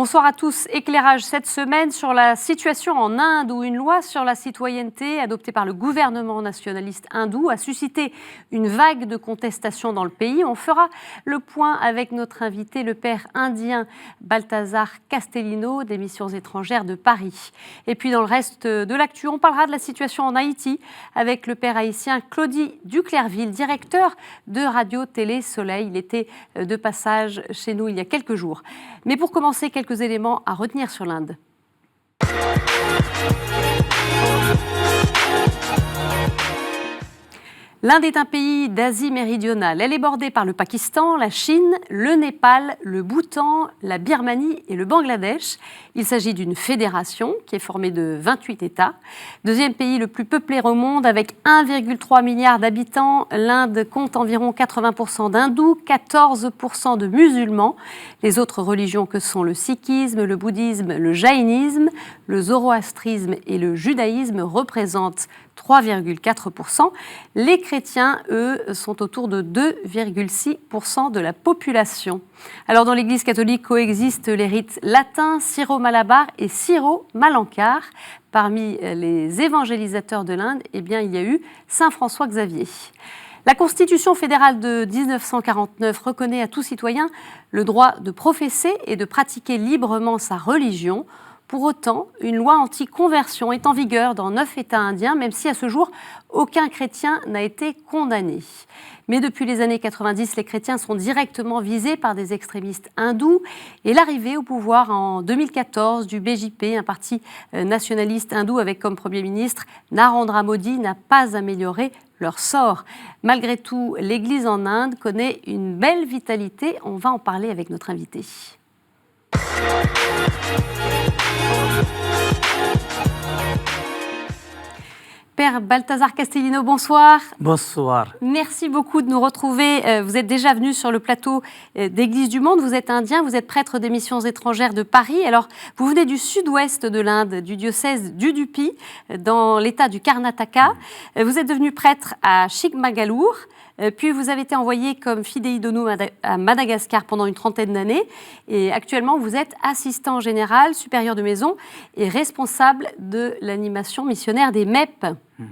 Bonsoir à tous. Éclairage cette semaine sur la situation en Inde où une loi sur la citoyenneté adoptée par le gouvernement nationaliste hindou a suscité une vague de contestation dans le pays. On fera le point avec notre invité, le père indien Balthazar Castellino des Missions étrangères de Paris. Et puis dans le reste de l'actu, on parlera de la situation en Haïti avec le père haïtien Claudie Duclerville, directeur de Radio Télé Soleil. Il était de passage chez nous il y a quelques jours. Mais pour commencer, quelques éléments à retenir sur l'Inde. L'Inde est un pays d'Asie méridionale. Elle est bordée par le Pakistan, la Chine, le Népal, le Bhoutan, la Birmanie et le Bangladesh. Il s'agit d'une fédération qui est formée de 28 États. Deuxième pays le plus peuplé au monde avec 1,3 milliard d'habitants. L'Inde compte environ 80% d'hindous, 14% de musulmans. Les autres religions que sont le sikhisme, le bouddhisme, le jaïnisme, le zoroastrisme et le judaïsme représentent 3,4%. Les chrétiens, eux, sont autour de 2,6% de la population. Alors, dans l'Église catholique coexistent les rites latins, syro-malabar et syro-malankar. Parmi les évangélisateurs de l'Inde, eh bien, il y a eu Saint François Xavier. La Constitution fédérale de 1949 reconnaît à tout citoyen le droit de professer et de pratiquer librement sa religion. Pour autant, une loi anti-conversion est en vigueur dans 9 États indiens, même si à ce jour, aucun chrétien n'a été condamné. Mais depuis les années 90, les chrétiens sont directement visés par des extrémistes hindous. Et l'arrivée au pouvoir en 2014 du BJP, un parti nationaliste hindou avec comme Premier ministre Narendra Modi, n'a pas amélioré leur sort. Malgré tout, l'Église en Inde connaît une belle vitalité. On va en parler avec notre invité. Père Balthazar Castellino, bonsoir. Bonsoir. Merci beaucoup de nous retrouver. Vous êtes déjà venu sur le plateau d'Église du Monde. Vous êtes indien, vous êtes prêtre des Missions étrangères de Paris. Alors, vous venez du sud-ouest de l'Inde, du diocèse d'Udupi, dans l'état du Karnataka. Vous êtes devenu prêtre à Chikmagalur. Puis vous avez été envoyé comme fidei donum à Madagascar pendant une trentaine d'années. Et actuellement, vous êtes assistant général, supérieur de maison et responsable de l'animation missionnaire des MEP. Oui.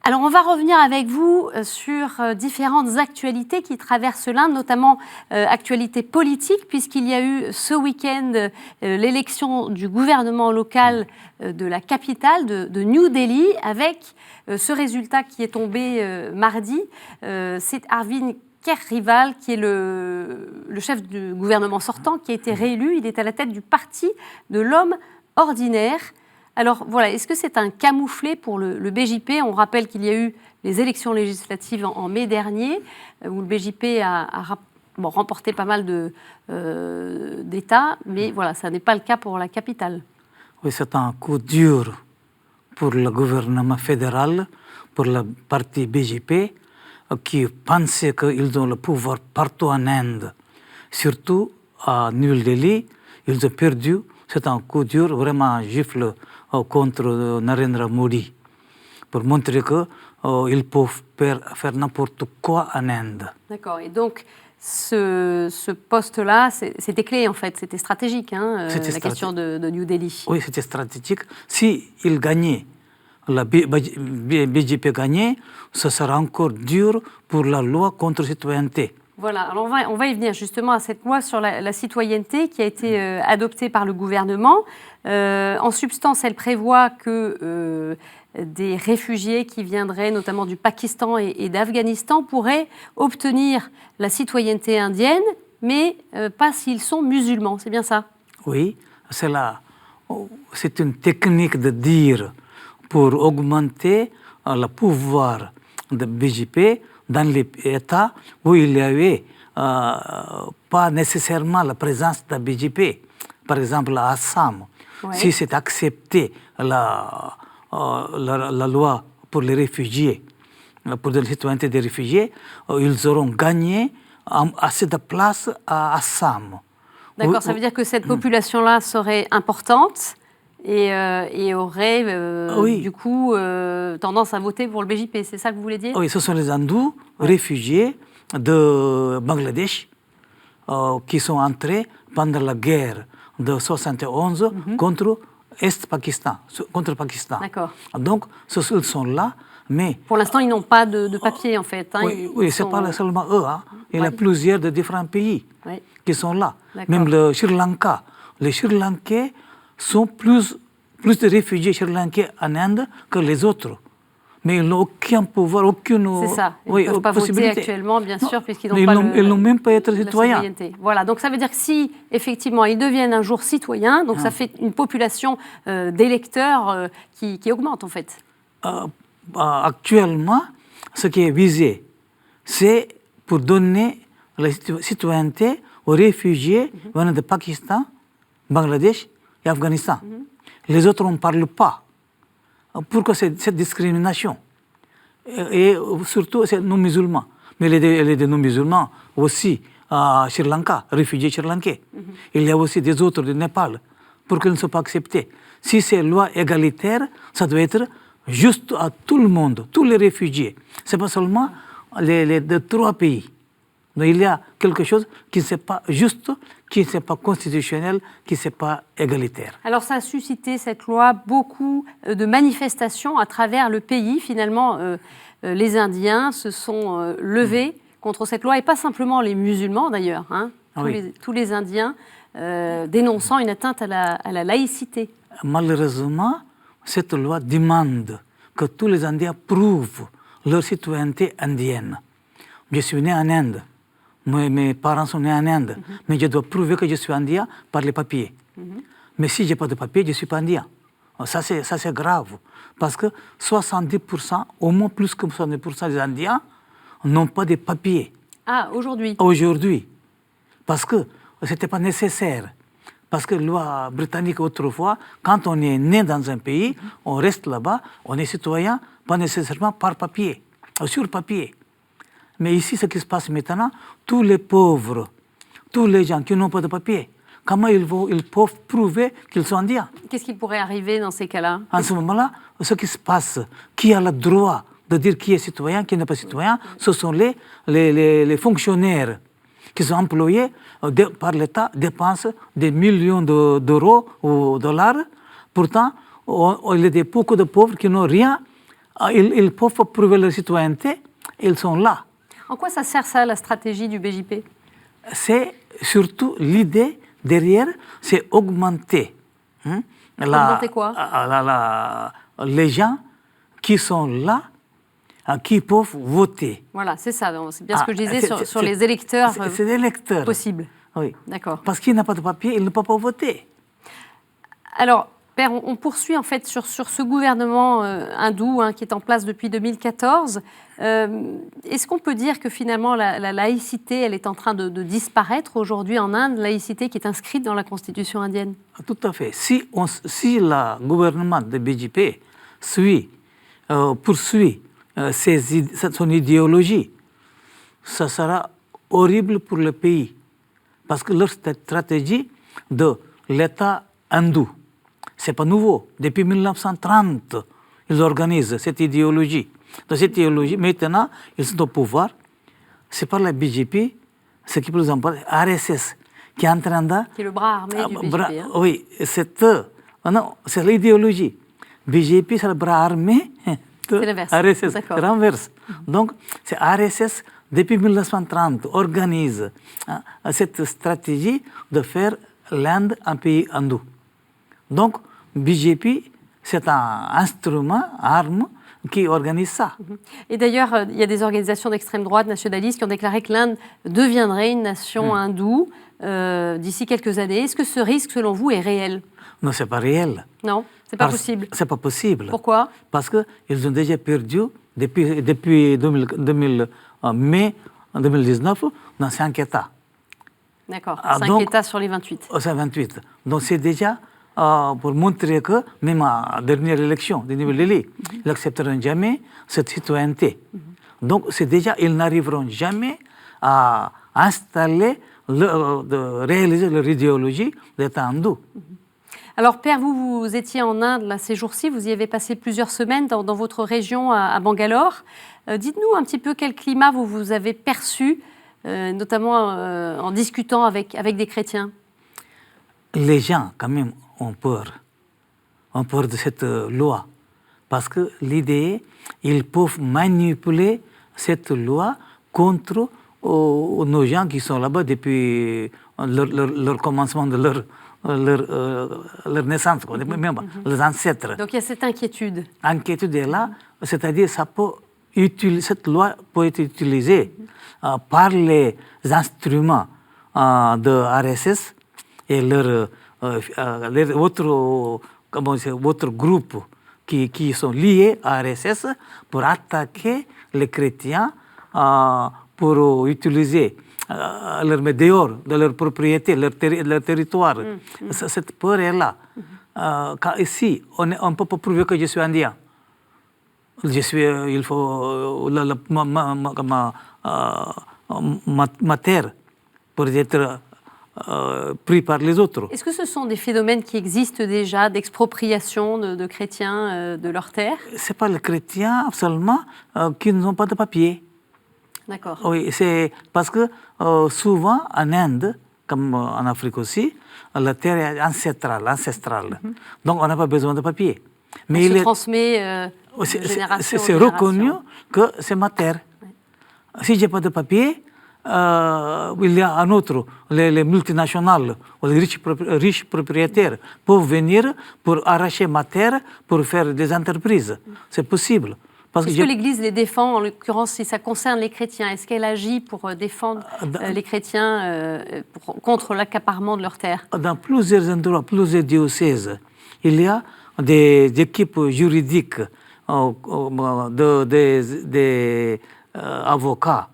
Alors, on va revenir avec vous sur différentes actualités qui traversent l'Inde, notamment actualités politiques, puisqu'il y a eu ce week-end l'élection du gouvernement local de la capitale, de New Delhi, avec ce résultat qui est tombé mardi. C'est Arvind Kejriwal, qui est le chef du gouvernement sortant, qui a été réélu. Il est à la tête du parti de l'homme ordinaire. Alors voilà, est-ce que c'est un camouflet pour le BJP ? On rappelle qu'il y a eu les élections législatives en mai dernier, où le BJP a remporté pas mal d'États, mais voilà, ça n'est pas le cas pour la capitale. Oui, c'est un coup dur pour le gouvernement fédéral, pour le parti BJP, qui pensait qu'ils ont le pouvoir partout en Inde, surtout à New Delhi. Ils ont perdu. C'est un coup dur, vraiment un gifle contre Narendra Modi, pour montrer qu'ils peuvent faire n'importe quoi en Inde. D'accord. Et donc, ce poste-là, c'était clé, en fait. C'était stratégique, la question de New Delhi. Oui, c'était stratégique. S'il gagnait, la BJP gagnait, ce sera encore dur pour la loi contre la citoyenneté. Voilà, alors on va y venir justement à cette loi sur la citoyenneté qui a été adoptée par le gouvernement. En substance, elle prévoit que des réfugiés qui viendraient notamment du Pakistan et d'Afghanistan pourraient obtenir la citoyenneté indienne, mais pas s'ils sont musulmans, c'est bien ça ? Oui, c'est une technique de dire pour augmenter le pouvoir de BJP dans les États où il y avait pas nécessairement la présence de BJP. Par exemple, à Assam, ouais. Si c'est accepté la loi pour les réfugiés, pour la citoyenneté des réfugiés, ils auront gagné assez de place à Assam. D'accord, ça veut dire que cette population-là serait importante et aurait oui. Du coup tendance à voter pour le BJP, c'est ça que vous voulez dire ? Oui, ce sont les hindous réfugiés de Bangladesh qui sont entrés pendant la guerre de 71 contre Est-Pakistan, contre Pakistan. D'accord. Donc, ils sont là, mais... Pour l'instant, ils n'ont pas de papier, en fait. Hein. Oui, ce n'est pas seulement eux. Hein. Il y a plusieurs de différents pays qui sont là. Même le Sri Lanka. Les Sri Lankais sont plus de réfugiés Sri Lankais en Inde que les autres. Mais ils n'ont aucun pouvoir, aucune possibilité. C'est ça. Ils ne peuvent pas voter actuellement, bien sûr, puisqu'ils n'ont pas ils n'ont même pas être citoyens. Voilà, donc ça veut dire que si, effectivement, ils deviennent un jour citoyens, donc ça fait une population d'électeurs qui augmente, en fait. Actuellement, ce qui est visé, c'est pour donner la citoyenneté aux réfugiés venant de Pakistan, Bangladesh et Afghanistan. Les autres, on ne parle pas. Pourquoi cette discrimination? Et surtout, c'est non-musulmans. Mais les non-musulmans aussi, à Sri Lanka, réfugiés sri lankais. Il y a aussi des autres du Népal. Pourquoi ils ne sont pas acceptés? Si c'est loi égalitaire, ça doit être juste à tout le monde, tous les réfugiés. Ce n'est pas seulement les 3 pays. Donc, il y a quelque chose qui n'est pas juste, qui n'est pas constitutionnel, qui n'est pas égalitaire. Alors ça a suscité, cette loi, beaucoup de manifestations à travers le pays. Finalement, les Indiens se sont levés contre cette loi, et pas simplement les musulmans d'ailleurs, hein, tous les Indiens dénonçant une atteinte à la laïcité. Malheureusement, cette loi demande que tous les Indiens prouvent leur citoyenneté indienne. Je suis né en Inde. Mes parents sont nés en Inde, mais je dois prouver que je suis indien par les papiers. Mais si je n'ai pas de papiers, je ne suis pas indien. Ça, c'est grave, parce que 70%, au moins plus que 70% des Indiens n'ont pas de papiers. Ah, aujourd'hui? Aujourd'hui, parce que ce n'était pas nécessaire. Parce que la loi britannique, autrefois, quand on est né dans un pays, on reste là-bas, on est citoyen, pas nécessairement par papier, sur papier. Mais ici, ce qui se passe maintenant, tous les pauvres, tous les gens qui n'ont pas de papier, comment ils peuvent prouver qu'ils sont indiens? Qu'est-ce qui pourrait arriver dans ces cas-là? En ce moment-là, ce qui se passe, qui a le droit de dire qui est citoyen, qui n'est pas citoyen, ce sont les fonctionnaires qui sont employés par l'État, dépensent des millions d'euros ou de dollars. Pourtant, il y a beaucoup de pauvres qui n'ont rien. Ils peuvent prouver leur citoyenneté, ils sont là. En quoi ça sert, ça, la stratégie du BJP? C'est surtout l'idée derrière, c'est augmenter. Augmenter quoi? Les gens qui sont là, qui peuvent voter. Voilà, c'est ça. C'est bien ce que je disais sur les électeurs possibles. Oui. D'accord. Parce qu'il n'a pas de papier, il ne peut pas voter. Alors, Père, on poursuit en fait sur ce gouvernement hindou qui est en place depuis 2014. Est-ce qu'on peut dire que finalement la laïcité, elle est en train de disparaître aujourd'hui en Inde, laïcité qui est inscrite dans la constitution indienne? Tout à fait. Si le gouvernement de BJP poursuit son idéologie, ça sera horrible pour le pays. Parce que leur stratégie de l'État hindou, ce n'est pas nouveau. Depuis 1930, ils organisent cette idéologie. Dans cette idéologie, maintenant, ils sont au pouvoir. C'est pas la BJP, ce qui, par exemple, RSS, qui est en train de... Qui est le bras armé du BJP. Oui, c'est l'idéologie. BJP, c'est le bras armé de RSS. C'est l'inverse. Donc, c'est RSS, depuis 1930, organise cette stratégie de faire l'Inde un pays hindou. Donc, BJP, c'est un instrument, arme, qui organise ça. Et d'ailleurs, il y a des organisations d'extrême droite nationalistes qui ont déclaré que l'Inde deviendrait une nation hindoue d'ici quelques années. Est-ce que ce risque, selon vous, est réel? Non, ce n'est pas réel. Non, ce n'est pas possible. Ce n'est pas possible. Pourquoi? Parce qu'ils ont déjà perdu, depuis mai 2019, dans 5 États. D'accord, 5 États sur les 28. C'est 28. Donc c'est déjà pour montrer que, même à la dernière élection du niveau de l'élite, ils n'accepteront jamais cette citoyenneté. Donc c'est déjà, ils n'arriveront jamais à installer, de réaliser leur idéologie d'État hindou. Alors Père, vous étiez en Inde là, ces jours-ci, vous y avez passé plusieurs semaines dans votre région à Bangalore. Dites-nous un petit peu quel climat vous avez perçu, notamment en discutant avec des chrétiens. les gens, quand même, ont peur. Ont peur de cette loi. Parce que l'idée, ils peuvent manipuler cette loi contre nos gens qui sont là-bas depuis leur commencement de leur naissance, quoi, même les ancêtres. Donc il y a cette inquiétude. L'inquiétude est là, c'est-à-dire cette loi peut être utilisée par les instruments de RSS et leur autres groupes qui sont liés à RSS pour attaquer les chrétiens, pour utiliser leur mettre dehors de leur propriété, leur territoire. Cette peur est là. Car ici, on ne peut pas prouver que je suis indien. Il faut ma terre pour être pris par les autres. Est-ce que ce sont des phénomènes qui existent déjà, d'expropriation de chrétiens de leurs terres? Ce n'est pas les chrétiens seulement qui n'ont pas de papier. D'accord. Oui, c'est parce que souvent en Inde, comme en Afrique aussi, la terre est ancestrale. Donc on n'a pas besoin de papier. Mais il se transmet de génération en c'est génération. reconnu que c'est ma terre. Ouais. Si je n'ai pas de papier, il y a un autre, les multinationales, les riches propriétaires peuvent venir pour arracher ma terre pour faire des entreprises. C'est possible. Est-ce que l'Église les défend, en l'occurrence, si ça concerne les chrétiens? Est-ce qu'elle agit pour défendre les chrétiens contre l'accaparement de leurs terres? Dans plusieurs endroits, plusieurs diocèses, il y a des équipes juridiques, des avocats,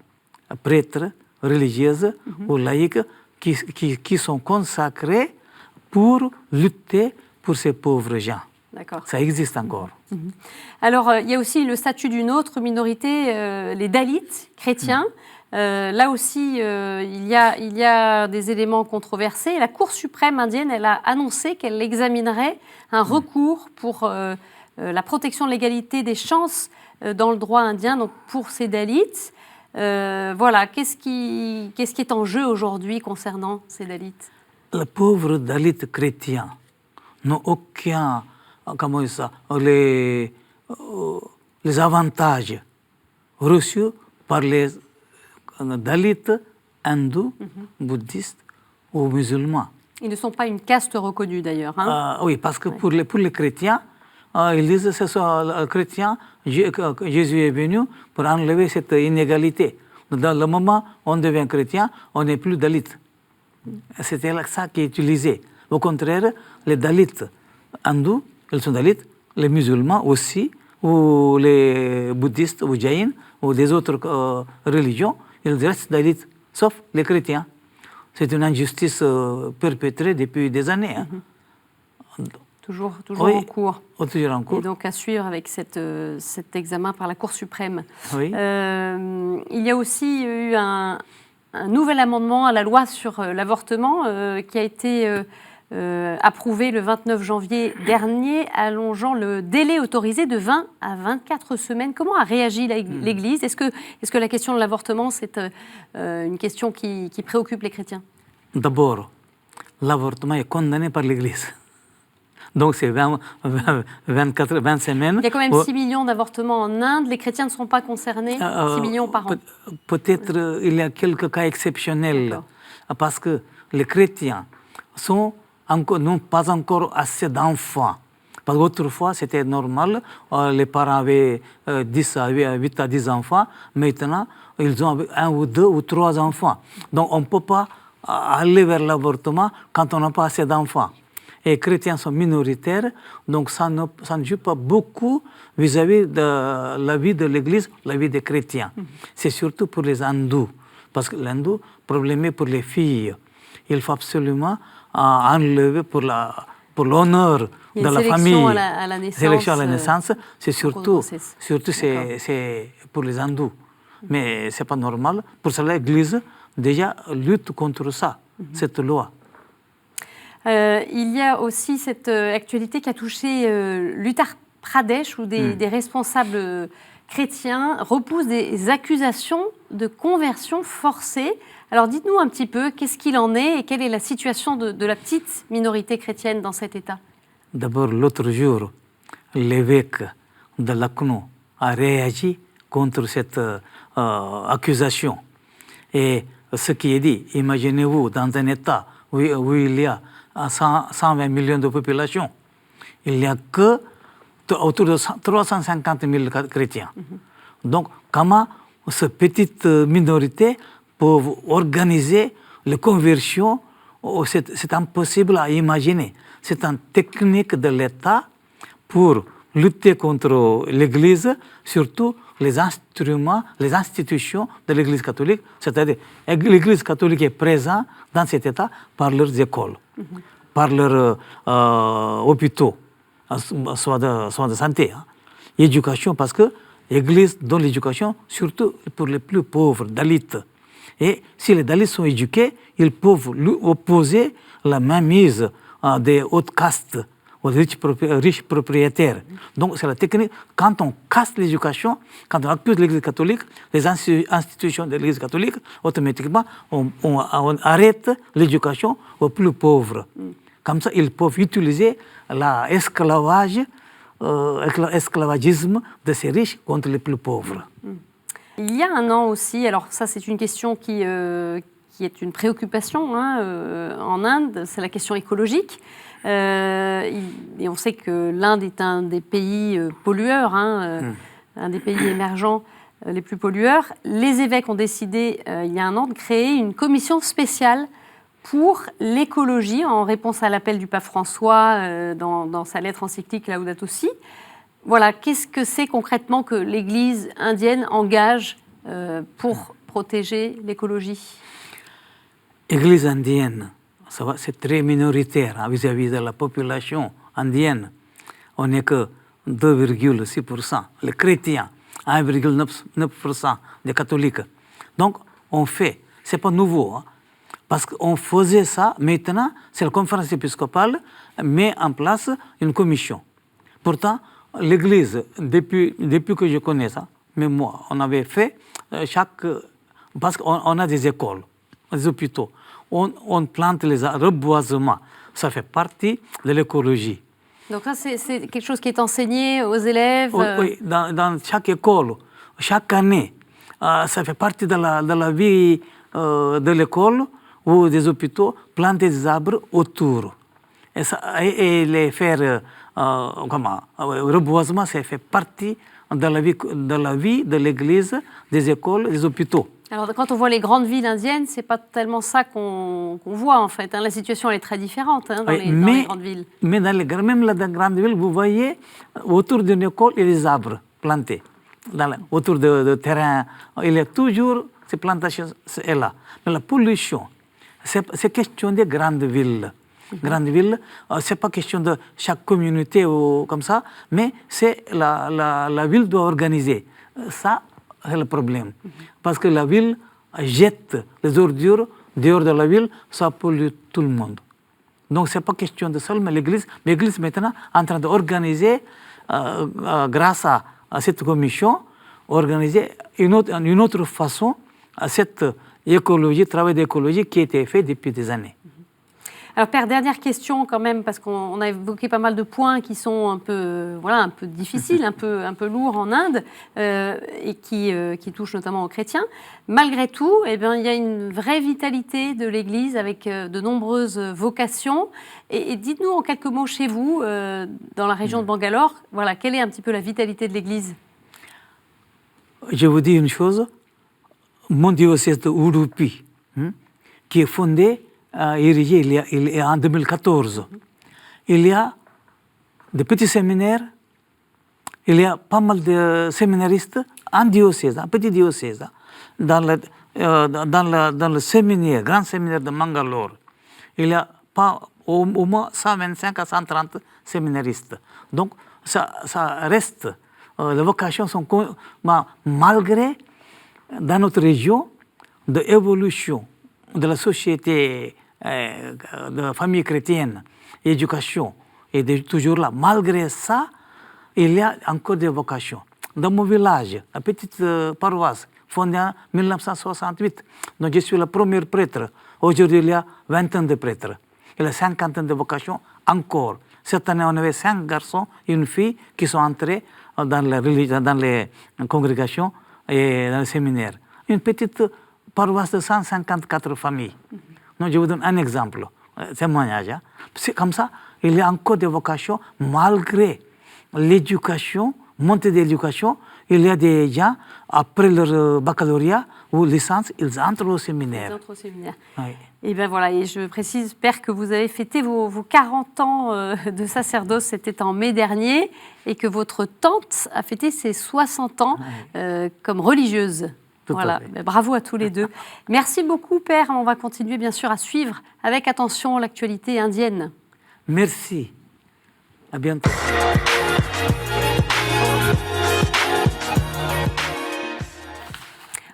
prêtres, religieuses ou laïcs qui sont consacrés pour lutter pour ces pauvres gens. D'accord. Ça existe encore. Alors, il y a aussi le statut d'une autre minorité, les Dalits chrétiens. Là aussi, il y a des éléments controversés. La Cour suprême indienne, elle a annoncé qu'elle examinerait un recours pour la protection de l'égalité des chances dans le droit indien, donc pour ces Dalits. Voilà, qu'est-ce qui est en jeu aujourd'hui concernant ces Dalits? Les pauvres Dalits chrétiens n'ont aucun... Comment ça, les avantages reçus par les Dalits hindous, bouddhistes ou musulmans. Ils ne sont pas une caste reconnue d'ailleurs. Hein? Oui, parce que pour les chrétiens, ils disent que ce sont les chrétiens, Jésus est venu pour enlever cette inégalité. Dans le moment où on devient chrétien, on n'est plus Dalit. C'était ça qui est utilisé. Au contraire, les Dalits hindous, ils sont Dalits, les musulmans aussi, ou les bouddhistes, ou jaïns, ou des autres religions, ils restent Dalits, sauf les chrétiens. C'est une injustice perpétrée depuis des années. Hein. Toujours oui, en cours. Toujours en cours. Et donc à suivre avec cet examen par la Cour suprême. Oui. Il y a aussi eu un nouvel amendement à la loi sur l'avortement qui a été approuvé le 29 janvier dernier, allongeant le délai autorisé de 20 à 24 semaines. Comment a réagi l'Église? Est-ce que la question de l'avortement, c'est une question qui préoccupe les chrétiens? D'abord, l'avortement est condamné par l'Église. Donc c'est 20 semaines. Il y a quand même 6 millions d'avortements en Inde. Les chrétiens ne sont pas concernés, 6 millions par an. Peut-être il y a quelques cas exceptionnels. Parce que les chrétiens n'ont pas encore assez d'enfants. Parce qu'autrefois, c'était normal, les parents avaient 8 à 10 enfants. Maintenant, ils ont 1 ou 2 ou 3 enfants. Donc on ne peut pas aller vers l'avortement quand on n'a pas assez d'enfants. Et les chrétiens sont minoritaires, donc ça ne joue pas beaucoup vis-à-vis de la vie de l'Église, la vie des chrétiens. C'est surtout pour les hindous, parce que l'hindou, problème est pour les filles. Il faut absolument enlever pour l'honneur de la famille. À la naissance, sélection à la naissance, c'est surtout c'est pour les hindous. Mais ce n'est pas normal. Pour cela, l'Église déjà lutte contre ça, cette loi. Il y a aussi cette actualité qui a touché l'Uttar Pradesh, où des responsables chrétiens repoussent des accusations de conversion forcée. Alors dites-nous un petit peu, qu'est-ce qu'il en est et quelle est la situation de la petite minorité chrétienne dans cet État? D'abord, l'autre jour, l'évêque de Lucknow a réagi contre cette accusation. Et ce qui est dit, imaginez-vous dans un État où il y a 120 millions de population, il n'y a que autour de 350 000 chrétiens. Donc, comment cette petite minorité peut organiser les conversions? C'est impossible à imaginer. C'est une technique de l'État pour lutter contre l'Église, surtout les instruments, les institutions de l'Église catholique. C'est-à-dire l'Église catholique est présente dans cet État par leurs écoles, par leurs hôpitaux, soit de santé, éducation, parce que l'Église donne l'éducation surtout pour les plus pauvres, Dalits. Et si les Dalits sont éduqués, ils peuvent lui opposer la mainmise des hautes castes, aux riches propriétaires. Donc c'est la technique. Quand on casse l'éducation, quand on accuse l'Église catholique, les institutions de l'Église catholique, automatiquement, on arrête l'éducation aux plus pauvres. Comme ça, ils peuvent utiliser l'esclavagisme de ces riches contre les plus pauvres. Il y a un an aussi, alors ça c'est une question qui est une préoccupation en Inde, c'est la question écologique. Et on sait que l'Inde est un des pays pollueurs, un des pays émergents les plus pollueurs. Les évêques ont décidé il y a un an de créer une commission spéciale pour l'écologie en réponse à l'appel du pape François dans sa lettre encyclique Laudato Si. Voilà, qu'est-ce que c'est concrètement que l'Église indienne engage pour protéger l'écologie? L'Église indienne, c'est très minoritaire vis-à-vis de la population indienne. On n'est que 2,6%. Les chrétiens, 1,9% des catholiques. Donc, on fait, ce n'est pas nouveau, parce qu'on faisait ça, maintenant, c'est la conférence épiscopale met en place une commission. Pourtant, l'Église, depuis que je connais ça, même moi, on avait fait parce qu'on a des écoles, des hôpitaux, on plante les reboisements, ça fait partie de l'écologie. Donc ça, c'est quelque chose qui est enseigné aux élèves? Oui, dans chaque école, chaque année, ça fait partie de la vie de l'école ou des hôpitaux, planter des arbres autour. Et les faire, reboisement, ça fait partie de la vie de l'Église, des écoles, des hôpitaux. Alors, quand on voit les grandes villes indiennes, c'est pas tellement ça qu'on voit, en fait. La situation, elle est très différente dans les grandes villes. Mais même dans les grandes villes, vous voyez, autour d'une école, il y a des arbres plantés. Autour de terrain, il y a toujours ces plantations là. Mais la pollution, c'est question des grandes villes. Grande ville, ce n'est pas question de chaque communauté ou comme ça, mais c'est la ville doit organiser. Ça, c'est le problème. Parce que la ville jette les ordures dehors de la ville, ça pollue tout le monde. Donc, ce n'est pas question de seulement l'Église. L'Église, maintenant, est en train d'organiser, grâce à cette commission, organiser une autre façon à cette écologie, travail d'écologie qui a été fait depuis des années. Alors Père, dernière question quand même, parce qu'on a évoqué pas mal de points qui sont un peu difficiles, un peu lourds en Inde, et qui touchent notamment aux chrétiens. Malgré tout, il y a une vraie vitalité de l'Église avec de nombreuses vocations. Et dites-nous en quelques mots chez vous, dans la région de Bangalore, quelle est un petit peu la vitalité de l'Église? Je vous dis une chose, mon diocèse de Udupi, qui est fondé, érigé il y a en 2014. Il y a des petits séminaires, il y a pas mal de séminaristes en diocèse, en petit diocèse, dans le séminaire, grand séminaire de Mangalore. Il y a au moins 125 à 130 séminaristes. Donc, ça reste, les vocations sont, malgré, dans notre région, de évolution de la société, de la famille chrétienne, éducation, et toujours là. Malgré ça, il y a encore des vocations. dans mon village, une petite paroisse, fondée en 1968. Donc je suis le premier prêtre. Aujourd'hui, il y a 20 ans de prêtres. Il y a 50 ans de vocation encore. Cette année, on avait 5 garçons et une fille qui sont entrés dans les congrégations et dans les séminaires. Une petite paroisse de 154 familles. Donc, je vous donne un exemple, témoignage. Hein. C'est comme ça, il y a encore des vocations malgré l'éducation, montée de l'éducation. Il y a des gens, après leur baccalauréat ou licence, ils entrent au séminaire. Ils entrent au séminaire. Oui. Et bien voilà, et je précise, Père, que vous avez fêté vos 40 ans de sacerdoce, c'était en mai dernier, et que votre tante a fêté ses 60 ans comme religieuse. Voilà, bravo à tous les deux. Merci beaucoup, Père. On va continuer, bien sûr, à suivre avec attention l'actualité indienne. Merci. À bientôt.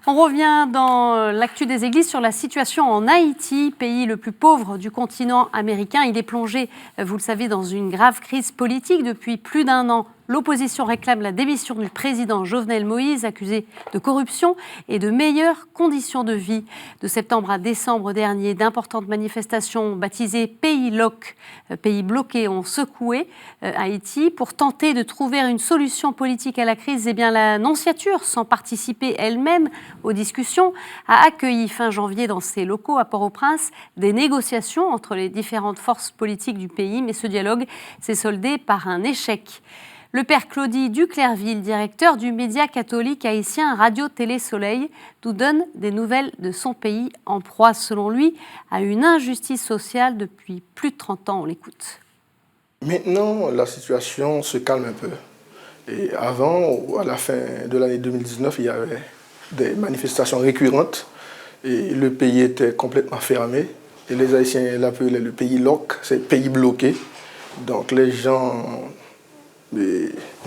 On revient dans l'actu des églises sur la situation en Haïti, pays le plus pauvre du continent américain. Il est plongé, vous le savez, dans une grave crise politique depuis plus d'1 an. L'opposition réclame la démission du président Jovenel Moïse, accusé de corruption et de meilleures conditions de vie. De septembre à décembre dernier, d'importantes manifestations baptisées Pays Loc, pays bloqués, ont secoué Haïti. Pour tenter de trouver une solution politique à la crise, eh bien, la nonciature, sans participer elle-même aux discussions, a accueilli fin janvier dans ses locaux à Port-au-Prince des négociations entre les différentes forces politiques du pays. Mais ce dialogue s'est soldé par un échec. Le père Claudie Duclerville, directeur du média catholique haïtien Radio-Télé Soleil, nous donne des nouvelles de son pays en proie, selon lui, à une injustice sociale depuis plus de 30 ans. On l'écoute. Maintenant, la situation se calme un peu. Et avant, à la fin de l'année 2019, il y avait des manifestations récurrentes et le pays était complètement fermé. Et les Haïtiens l'appelaient le pays loc, c'est le pays bloqué. Donc les gens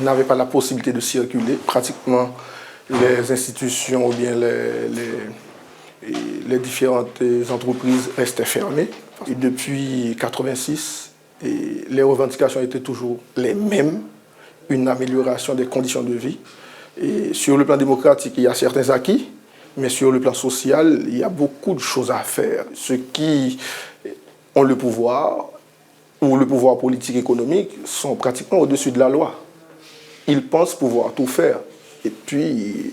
n'avaient pas la possibilité de circuler. Pratiquement, les institutions ou bien les différentes entreprises restaient fermées. Et depuis 1986, les revendications étaient toujours les mêmes, une amélioration des conditions de vie. Et sur le plan démocratique, il y a certains acquis, mais sur le plan social, il y a beaucoup de choses à faire. Ceux qui ont le pouvoir, ou le pouvoir politique et économique, sont pratiquement au-dessus de la loi. Ils pensent pouvoir tout faire. Et puis,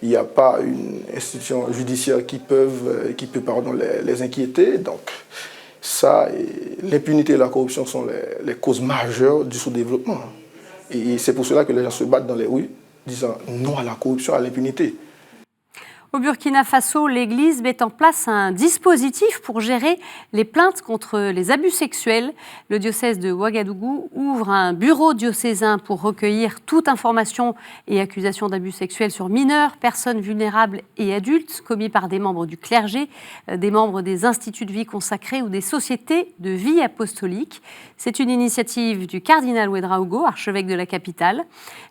il n'y a pas une institution judiciaire qui peut les inquiéter. Donc, ça, l'impunité et la corruption sont les causes majeures du sous-développement. Et c'est pour cela que les gens se battent dans les rues, disant non à la corruption, à l'impunité. Au Burkina Faso, l'Église met en place un dispositif pour gérer les plaintes contre les abus sexuels. Le diocèse de Ouagadougou ouvre un bureau diocésain pour recueillir toute information et accusation d'abus sexuels sur mineurs, personnes vulnérables et adultes commis par des membres du clergé, des membres des instituts de vie consacrés ou des sociétés de vie apostolique. C'est une initiative du cardinal Ouédraogo, archevêque de la capitale.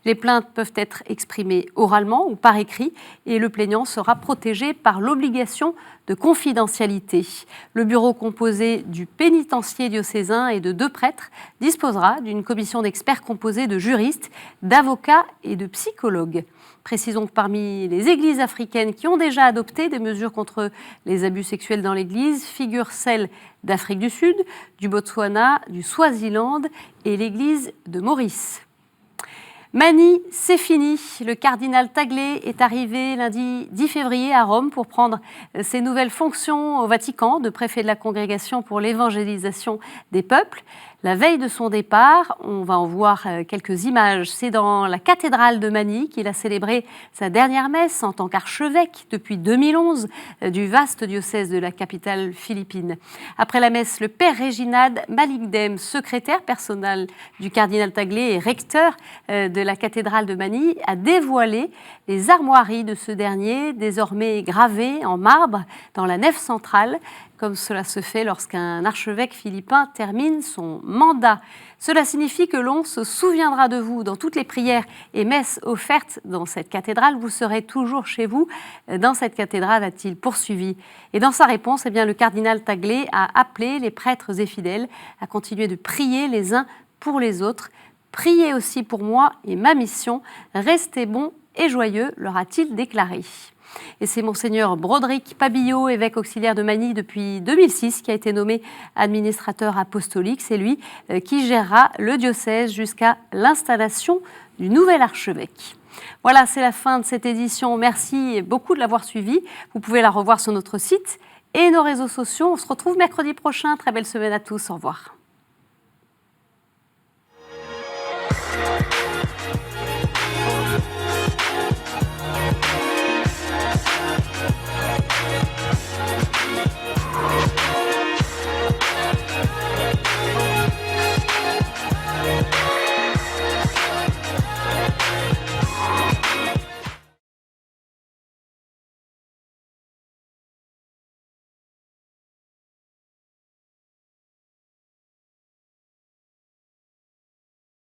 Les plaintes peuvent être exprimées oralement ou par écrit et le plaignant sera protégé par l'obligation de confidentialité. Le bureau composé du pénitencier diocésain et de 2 prêtres disposera d'une commission d'experts composée de juristes, d'avocats et de psychologues. Précisons que parmi les églises africaines qui ont déjà adopté des mesures contre les abus sexuels dans l'église figurent celles d'Afrique du Sud, du Botswana, du Swaziland et l'église de Maurice. Mani, c'est fini. Le cardinal Taglé est arrivé lundi 10 février à Rome pour prendre ses nouvelles fonctions au Vatican de préfet de la Congrégation pour l'évangélisation des peuples. La veille de son départ, on va en voir quelques images. C'est dans la cathédrale de Mani qu'il a célébré sa dernière messe en tant qu'archevêque depuis 2011 du vaste diocèse de la capitale philippine. Après la messe, le père Réginald Malikdem, secrétaire personnel du cardinal Taglé et recteur de la cathédrale de Mani, a dévoilé les armoiries de ce dernier, désormais gravées en marbre dans la nef centrale, comme cela se fait lorsqu'un archevêque philippin termine son mandat. Cela signifie que l'on se souviendra de vous dans toutes les prières et messes offertes dans cette cathédrale. Vous serez toujours chez vous dans cette cathédrale, a-t-il poursuivi. Et dans sa réponse, le cardinal Taglé a appelé les prêtres et fidèles à continuer de prier les uns pour les autres, Priez aussi pour moi et ma mission. Restez bons et joyeux, leur a-t-il déclaré. Et c'est Monseigneur Broderick Pabillot, évêque auxiliaire de Magny depuis 2006, qui a été nommé administrateur apostolique. C'est lui qui gérera le diocèse jusqu'à l'installation du nouvel archevêque. Voilà, c'est la fin de cette édition. Merci beaucoup de l'avoir suivie. Vous pouvez la revoir sur notre site et nos réseaux sociaux. On se retrouve mercredi prochain. Très belle semaine à tous. Au revoir.